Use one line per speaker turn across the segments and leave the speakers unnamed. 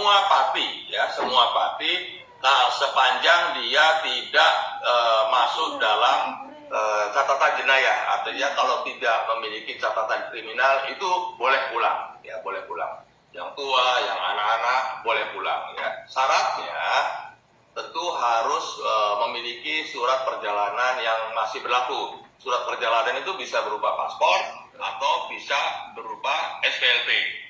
semua parti, nah, sepanjang dia tidak masuk dalam catatan jenayah, artinya kalau tidak memiliki catatan kriminal itu boleh pulang, ya boleh pulang. Yang tua, yang anak-anak boleh pulang, ya. Syaratnya tentu harus memiliki surat perjalanan yang masih berlaku. Surat perjalanan itu bisa berupa paspor atau bisa berupa SPLP.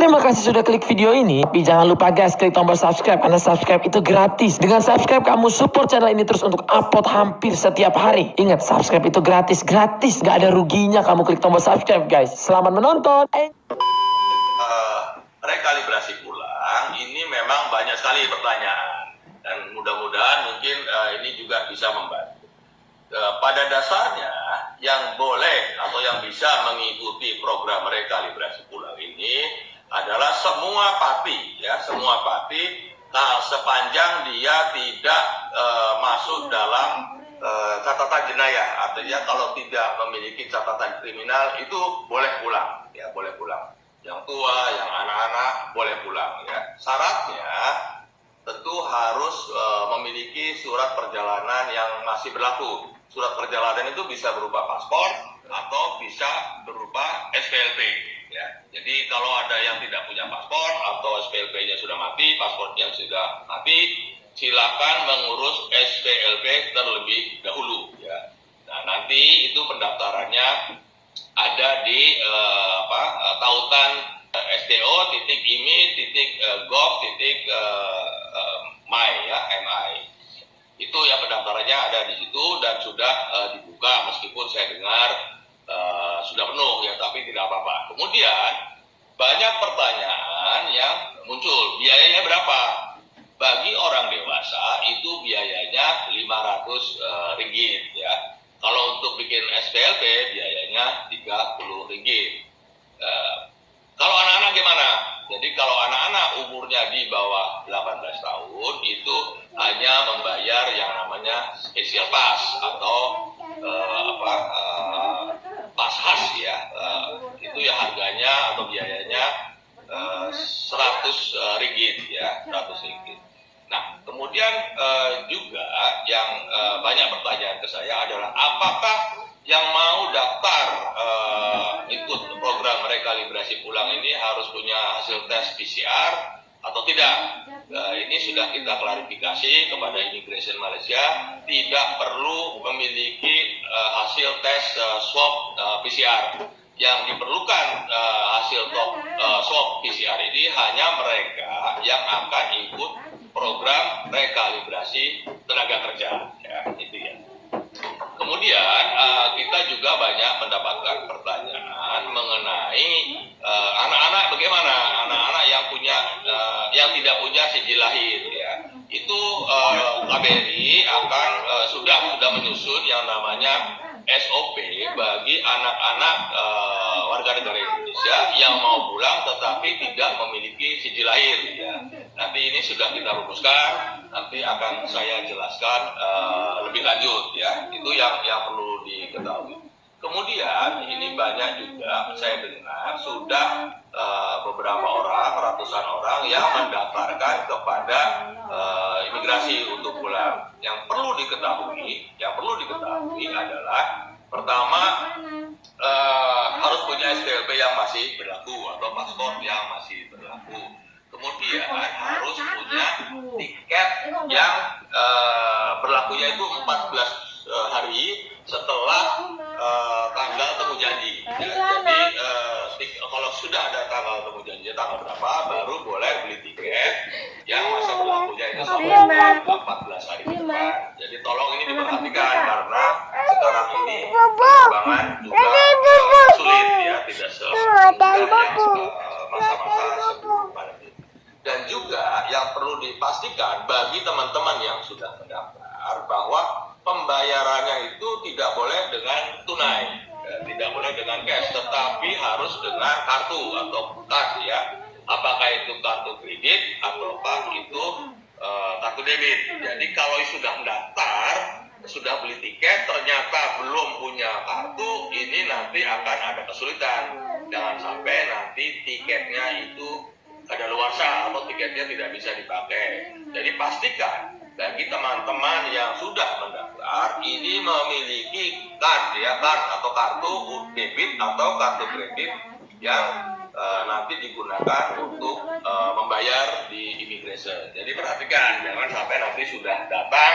Terima kasih sudah klik video ini. Tapi jangan lupa guys, klik tombol subscribe. Karena subscribe itu gratis. Dengan subscribe kamu support channel ini terus untuk upload hampir setiap hari. Ingat, subscribe itu gratis. Gratis, gak ada ruginya kamu klik tombol subscribe guys. Selamat menonton.
Rekalibrasi pulang, ini memang banyak sekali pertanyaan. Dan mudah-mudahan mungkin ini juga bisa membantu. Pada dasarnya, yang boleh atau yang bisa mengikuti program rekalibrasi pulang ini adalah semua parti, ya, semua parti. Nah, sepanjang dia tidak masuk dalam catatan jenayah, artinya kalau tidak memiliki catatan kriminal itu boleh pulang, ya boleh pulang. Yang tua, yang anak-anak boleh pulang, ya. Syaratnya tentu harus memiliki surat perjalanan yang masih berlaku. Surat perjalanan itu bisa berupa paspor atau bisa berupa SPLP, ya. Jadi kalau ada yang tidak punya paspor atau SPLP-nya sudah mati, paspornya sudah mati, silakan mengurus SPLP terlebih dahulu, ya. Nah, nanti itu pendaftarannya ada di tautan sdo.imi.gov.my, ya, MI. Itu ya, pendaftarannya ada di situ dan sudah dibuka, meskipun saya dengar sudah penuh, ya, tapi tidak apa-apa. Kemudian banyak pertanyaan yang muncul, biayanya berapa? Bagi orang dewasa itu biayanya 500 ringgit, ya. Kalau untuk bikin SPLP biayanya 30 ringgit. Kalau anak-anak gimana? Jadi kalau anak-anak umurnya di bawah 18 tahun itu hanya membayar yang namanya special pass atau pas khas, ya. Itu ya harganya atau biayanya 100 ringgit, ya, 100 ringgit. Nah, kemudian juga yang banyak pertanyaan ke saya adalah apakah yang mau daftar ikut program rekalibrasi pulang ini harus punya hasil tes PCR atau tidak? Ini sudah kita klarifikasi kepada Immigration Malaysia, tidak perlu memiliki hasil tes swab PCR. Yang diperlukan hasil swab PCR ini hanya mereka yang akan ikut program rekalibrasi tenaga kerja, ya, itu ya. Kemudian kita juga banyak mendapatkan pertanyaan mengenai anak-anak bagaimana, anak-anak yang punya yang tidak punya sijil lahir, ya. Itu KBRI akan sudah menyusun yang namanya SOP bagi anak-anak warga negara Indonesia yang mau pulang tetapi tidak memiliki sijil lahir, ya. Nanti ini sudah kita rumuskan, nanti akan saya jelaskan lebih lanjut, ya. Itu yang perlu diketahui. Kemudian ini banyak juga saya dengar sudah beberapa orang, ratusan orang yang mendaftarkan kepada imigrasi untuk pulang. Yang perlu diketahui adalah pertama harus punya SPLP yang masih berlaku atau paspor yang masih berlaku. Kemudian harus punya tiket yang berlakunya itu 14 hari setelah tanggal temu janji. Ya, jadi kalau sudah ada tanggal temu janji tanggal berapa, baru boleh beli tiket yang masa berlakunya itu sampai 14 hari ke depan. Jadi tolong ini diperhatikan karena sekarang ini penerbangan juga sulit, ya, tidak semudah yang masa-masa sebelum pandemi. Dan juga yang perlu dipastikan bagi teman-teman yang sudah mendaftar bahwa pembayarannya itu tidak boleh dengan tunai, tidak boleh dengan cash, tetapi harus dengan kartu atau kas, ya. Apakah itu kartu kredit ataukah itu kartu debit. Jadi kalau sudah mendaftar, sudah beli tiket, ternyata belum punya kartu, ini nanti akan ada kesulitan. Jangan sampai nanti tiketnya itu kadaluarsa atau tiketnya tidak bisa dipakai. Jadi pastikan bagi teman-teman yang sudah mendaftar ini memiliki card atau kartu debit atau kartu kredit yang nanti digunakan untuk membayar di immigration. Jadi perhatikan, jangan sampai nanti sudah datang,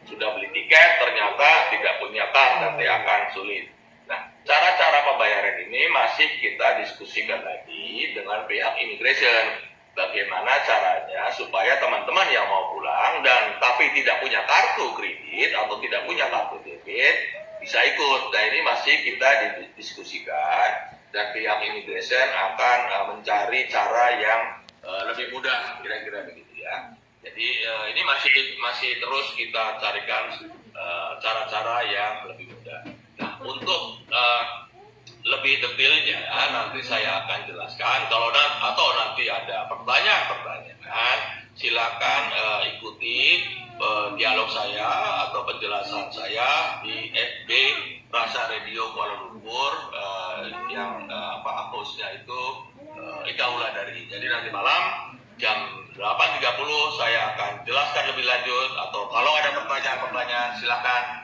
sudah beli tiket, ternyata tidak punya card, nanti akan sulit. Nah, cara-cara pembayaran ini masih kita diskusikan lagi dengan pihak immigration. Bagaimana caranya supaya teman-teman yang mau pulang dan tapi tidak punya kartu kredit atau tidak punya kartu debit bisa ikut. Nah, ini masih kita didiskusikan dan pihak immigration akan mencari cara yang lebih mudah, kira-kira begitu ya. Jadi ini masih terus kita carikan cara-cara yang lebih mudah. Nah, untuk lebih detailnya nanti saya akan jelaskan. Kalau nanti ada pertanyaan, silakan ikuti dialog saya atau penjelasan saya di FB Rasa Radio Kuala Lumpur yang hostnya itu Ika Wulandari. Jadi nanti malam jam 8.30 saya akan jelaskan lebih lanjut, atau kalau ada pertanyaan silakan